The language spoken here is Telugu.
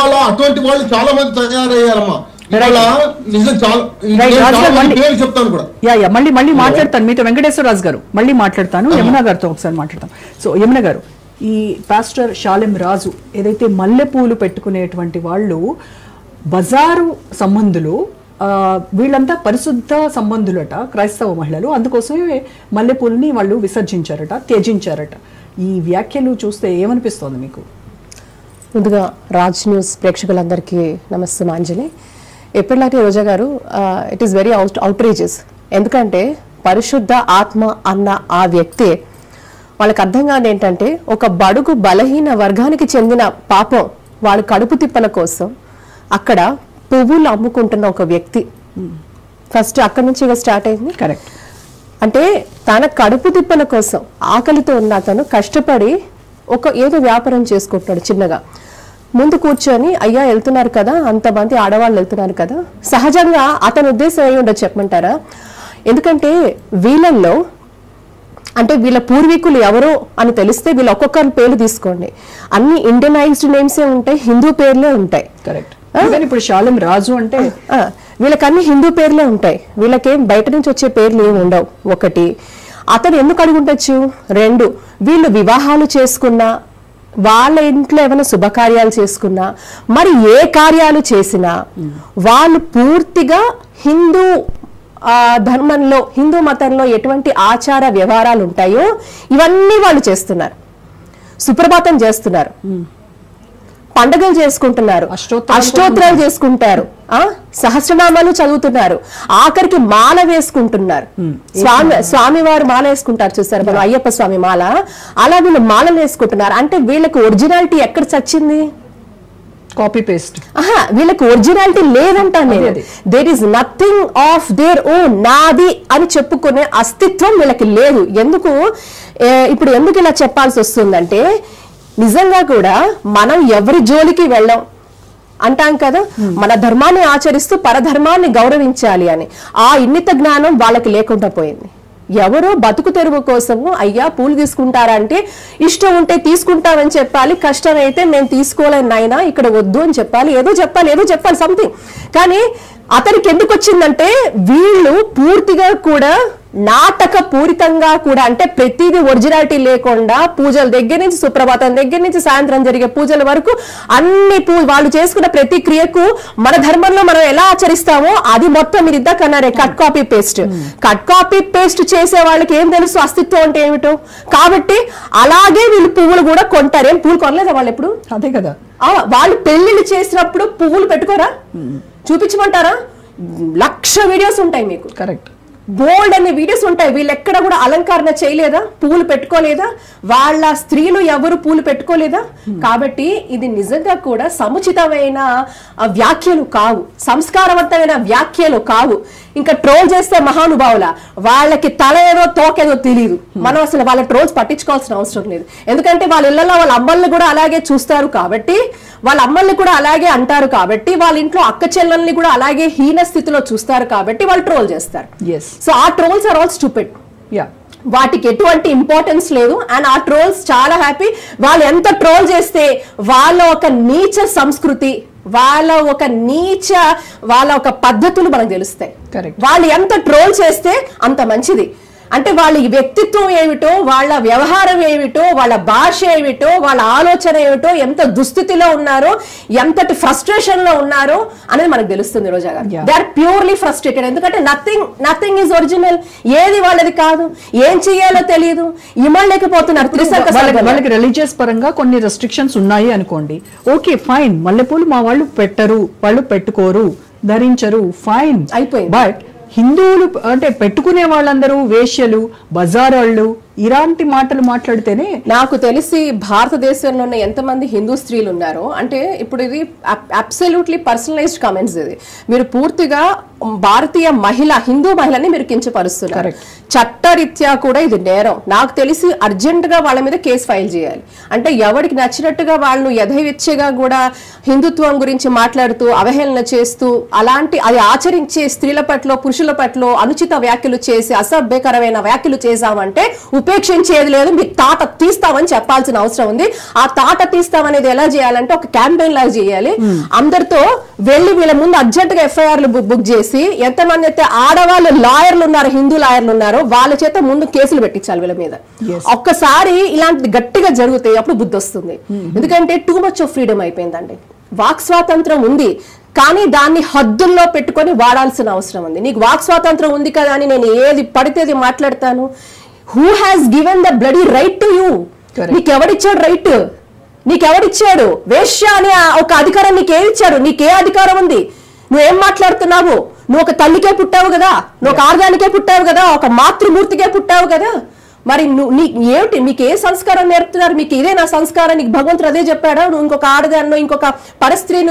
ఇవాళ అటువంటి వాళ్ళు చాలా మంది తయారయ్యారమ్మా. చెప్తాను కూడా మళ్ళీ మాట్లాడతాను మీతో వెంకటేశ్వరరాజు గారు, మళ్ళీ మాట్లాడతాను. యమున గారితో ఒకసారి మాట్లాడతాం. సో యమున గారు, ఈ పాస్టర్ షాలెం రాజు ఏదైతే మల్లెపూలు పెట్టుకునేటువంటి వాళ్ళు బజారు సంబంధులు, వీళ్ళంతా పరిశుద్ధ సంబంధులట క్రైస్తవ మహిళలు, అందుకోసమే మల్లెపూలని వాళ్ళు విసర్జించారట, త్యజించారట. ఈ వ్యాఖ్యలు చూస్తే ఏమనిపిస్తోంది మీకు? ముందుగా రాజ్ న్యూస్ ప్రేక్షకులందరికీ నమస్తే మాంజలి. ఎప్పటిలాంటి రోజా గారు, ఇట్ ఈస్ వెరీ అవుట్రేజెస్. ఎందుకంటే పరిశుద్ధ ఆత్మ అన్న ఆ వ్యక్తి వాళ్ళకి అర్థం కాదు ఏంటంటే, ఒక బడుగు బలహీన వర్గానికి చెందిన పాపం వాళ్ళ కడుపు తిప్పల కోసం అక్కడ పువ్వులు అమ్ముకుంటున్న ఒక వ్యక్తి. ఫస్ట్ అక్కడి నుంచి స్టార్ట్ అయింది. కరెక్ట్. అంటే తన కడుపు తిప్పల కోసం ఆకలితో ఉన్న అతను కష్టపడి ఏదో వ్యాపారం చేసుకుంటున్నాడు చిన్నగా. ముందు కూర్చొని అయ్యా వెళ్తున్నారు కదా, అంతమంది ఆడవాళ్ళు వెళ్తున్నారు కదా, సహజంగా అతని ఉద్దేశం ఏమి ఉండదు చెప్పమంటారా? ఎందుకంటే వీళ్ళల్లో అంటే వీళ్ళ పూర్వీకులు ఎవరో అని తెలిస్తే వీళ్ళు ఒక్కొక్కరి పేర్లు తీసుకోండి, అన్ని ఇండియనైజ్డ్ నేమ్సే ఉంటాయి, హిందూ పేర్లే ఉంటాయి. కరెక్ట్. ఇప్పుడు షాలెం రాజు అంటే వీళ్ళకన్నీ హిందూ పేర్లే ఉంటాయి, వీళ్ళకేం బయట నుంచి వచ్చే పేర్లు ఏమి ఉండవు. ఒకటి, అతను ఎందుకు అడుగుండొచ్చు? రెండు, వీళ్ళు వివాహాలు చేసుకున్నా, వాళ్ళ ఇంట్లో ఏమైనా శుభకార్యాలు చేసుకున్నా, మరి ఏ కార్యాలు చేసినా వాళ్ళు పూర్తిగా హిందూ ధర్మంలో, హిందూ మతంలో ఎటువంటి ఆచార వ్యవహారాలు ఉంటాయో ఇవన్నీ వాళ్ళు చేస్తున్నారు. సుప్రభాతం చేస్తున్నారు, పండగలు చేసుకుంటున్నారు, అష్టోత్తరాలు చేసుకుంటారు, సహస్రనామాలు చదువుతున్నారు, ఆఖరికి మాల వేసుకుంటున్నారు. స్వామివారు మాల వేసుకుంటారు చూసారు మనం, అయ్యప్ప స్వామి మాల, అలా వీళ్ళు మాలలు వేసుకుంటున్నారు. అంటే వీళ్ళకి ఒరిజినాలిటీ ఎక్కడ చచ్చింది? Copy paste. వీళ్ళకి ఒరిజినాలిటీ లేదంటా నేను. There is nothing of their own, నాది అని చెప్పుకునే అస్తిత్వం వీళ్ళకి లేదు. ఇప్పుడు ఎందుకు ఇలా చెప్పాల్సి వస్తుందంటే, నిజంగా కూడా మనం ఎవరి జోలికి వెళ్ళాం అంటాం కదా, మన ధర్మాన్ని ఆచరిస్తూ పరధర్మాన్ని గౌరవించాలి అని. ఆ ఇన్నిత జ్ఞానం వాళ్ళకి లేకుండా పోయింది. ఎవరో బతుకు తెరువు కోసము అయ్యా పూలు తీసుకుంటారా అంటే, ఇష్టం ఉంటే తీసుకుంటామని చెప్పాలి, కష్టం అయితే మేము తీసుకోలేని నాయనా ఇక్కడ వద్దు అని చెప్పాలి, ఏదో చెప్పాలి సంథింగ్. కానీ అతనికి ఎందుకు వచ్చిందంటే, వీళ్ళు పూర్తిగా కూడా నాటక పూరితంగా కూడా, అంటే ప్రతిదీ ఒరిజినాలిటీ లేకుండా పూజల దగ్గర నుంచి, సుప్రభాతం దగ్గర నుంచి సాయంత్రం జరిగే పూజల వరకు అన్ని వాళ్ళు చేసుకున్న ప్రతి క్రియకు మన ధర్మంలో మనం ఎలా ఆచరిస్తామో అది మొత్తం మీరు ఇద్దకన్నారే కట్ కాపీ పేస్ట్ చేసే వాళ్ళకి ఏం తెలుసు అస్తిత్వం అంటే ఏమిటో. కాబట్టి అలాగే వీళ్ళు పువ్వులు కూడా కొంటారు. ఏం పువ్వులు కొనలేదా వాళ్ళు ఎప్పుడు? అదే కదా, వాళ్ళు పెళ్లిళ్ళు చేసినప్పుడు పువ్వులు పెట్టుకోరా? చూపించమంటారా? 1,00,000 వీడియోస్ ఉంటాయి మీకు. కరెక్ట్. బోల్డ్ అనే వీడియోస్ ఉంటాయి. వీళ్ళు ఎక్కడ కూడా అలంకరణ చేయలేదా? పువ్వులు పెట్టుకోలేదా? వాళ్ళ స్త్రీలు ఎవరు పూలు పెట్టుకోలేదా? కాబట్టి ఇది నిజంగా కూడా సముచితమైన వ్యాఖ్యలు కావు, సంస్కారవంతమైన వ్యాఖ్యలు కావు. ఇంకా ట్రోల్ చేస్తే మహానుభావుల, వాళ్ళకి తల ఏదో తోకేదో తెలియదు. మనం అసలు వాళ్ళ ట్రోల్స్ పట్టించుకోవాల్సిన అవసరం లేదు. ఎందుకంటే వాళ్ళ ఇళ్లలో వాళ్ళ అమ్మల్ని కూడా అలాగే చూస్తారు కాబట్టి, వాళ్ళ అమ్మల్ని కూడా అలాగే అంటారు కాబట్టి, వాళ్ళ ఇంట్లో అక్క చెల్లెల్ని కూడా అలాగే హీన స్థితిలో చూస్తారు కాబట్టి వాళ్ళు ట్రోల్ చేస్తారు. సో ఆ ట్రోల్స్ ఆర్ ఆల్ స్టూపిడ్. వాటికి ఎటువంటి ఇంపార్టెన్స్ లేదు. అండ్ ఆ ట్రోల్స్ చాలా హ్యాపీ. వాళ్ళు ఎంత ట్రోల్ చేస్తే వాళ్ళ ఒక నీచ సంస్కృతి, వాళ్ళ ఒక పద్ధతులు మనకు తెలుస్తాయి. వాళ్ళు ఎంత ట్రోల్ చేస్తే అంత మంచిది. అంటే వాళ్ళ వ్యక్తిత్వం ఏమిటో, వాళ్ళ వ్యవహారం ఏమిటో, వాళ్ళ భాష ఏమిటో, వాళ్ళ ఆలోచన ఏమిటో, ఎంత దుస్థితిలో ఉన్నారో, ఎంతటి ఫ్రస్ట్రేషన్ లో ఉన్నారో అనేది మనకు తెలుస్తుంది. రోజా గారు, దే ఆర్ ప్యూర్లీ ఫ్రస్ట్రేటెడ్. ఎందుకంటే నథింగ్ ఈజ్ ఒరిజినల్. ఏది వాళ్ళది కాదు, ఏం చెయ్యాలో తెలియదు, ఇమ్మలేకపోతున్నారు. వాళ్ళకి రిలీజియస్ పరంగా కొన్ని రెస్ట్రిక్షన్స్ ఉన్నాయి అనుకోండి, ఓకే ఫైన్, మల్లెపూలు మా వాళ్ళు పెట్టరు, వాళ్ళు పెట్టుకోరు, ధరించరు, ఫైన్ అయిపోయింది. బట్ హిందువులు అంటే పెట్టుకునే వాళ్ళందరూ వేశ్యలు, బజారోళ్ళు, ఇలాంటి మాటలు మాట్లాడితేనే. నాకు తెలిసి భారతదేశంలో ఉన్న ఎంతమంది హిందూ స్త్రీలు ఉన్నారో, అంటే ఇప్పుడు ఇది అబ్సల్యూట్లీ పర్సనలైజ్డ్ కామెంట్స్. ఇది మీరు పూర్తిగా భారతీయ హిందూ మహిళని మీరు కించపరుస్తున్నారు. చట్టరీత్యా కూడా ఇది నేరం. నాకు తెలిసి అర్జెంట్ గా వాళ్ళ మీద కేసు ఫైల్ చేయాలి. అంటే ఎవరికి నచ్చినట్టుగా వాళ్ళు యథేచ్ఛగా కూడా హిందుత్వం గురించి మాట్లాడుతూ అవహేళన చేస్తూ అది ఆచరించే స్త్రీల పట్ల, పురుషుల పట్ల అనుచిత వ్యాఖ్యలు చేసి, అసభ్యకరమైన వ్యాఖ్యలు చేశామంటే ఉపేక్షించేది లేదు, మీకు తాట తీస్తామని చెప్పాల్సిన అవసరం ఉంది. ఆ తాట తీస్తామనేది ఎలా చేయాలంటే ఒక క్యాంపెయిన్ లాగా చేయాలి. అందరితో వెళ్ళి వీళ్ళ ముందు అర్జెంట్ గా ఎఫ్ఐఆర్లు బుక్ చేసి ఎంతమంది అయితే ఆడవాళ్ళు లాయర్లు ఉన్నారు, హిందూ లాయర్లు ఉన్నారో వాళ్ళ చేత ముందు కేసులు పెట్టించాలి వీళ్ళ మీద. ఒక్కసారి ఇలాంటిది గట్టిగా జరుగుతాయి, అప్పుడు బుద్ధి వస్తుంది. ఎందుకంటే టూ మచ్ ఆఫ్ ఫ్రీడమ్ అయిపోయిందండి. వాక్ స్వాతంత్రం ఉంది, కానీ దాన్ని హద్దుల్లో పెట్టుకొని వాడాల్సిన అవసరం ఉంది. నీకు వాక్ స్వాతంత్రం ఉంది కదా అని నేను ఏది పడితేది మాట్లాడతాను. Who has given the bloody right to you? నీకెవడిచ్చాడు రైట్? నీకెవడిచ్చాడు? వేశ్య అనే ఒక అధికారం నీకేమిచ్చాడు? నీకే అధికారం ఉంది? నువ్వేం మాట్లాడుతున్నావు? నువ్వు ఒక తల్లికే పుట్టావు కదా, నువ్వు ఒక ఆర్గానికే పుట్టావు కదా, ఒక మాతృమూర్తికే పుట్టావు కదా. మరి ఏమిటి మీకు ఏ సంస్కారం నేర్పుతున్నారు? మీకు ఇదే నా సంస్కారం, నీకు భగవంతుడు అదే చెప్పాడా? నువ్వు ఇంకొక ఆడదాన్నో ఇంకొక పరస్త్రీని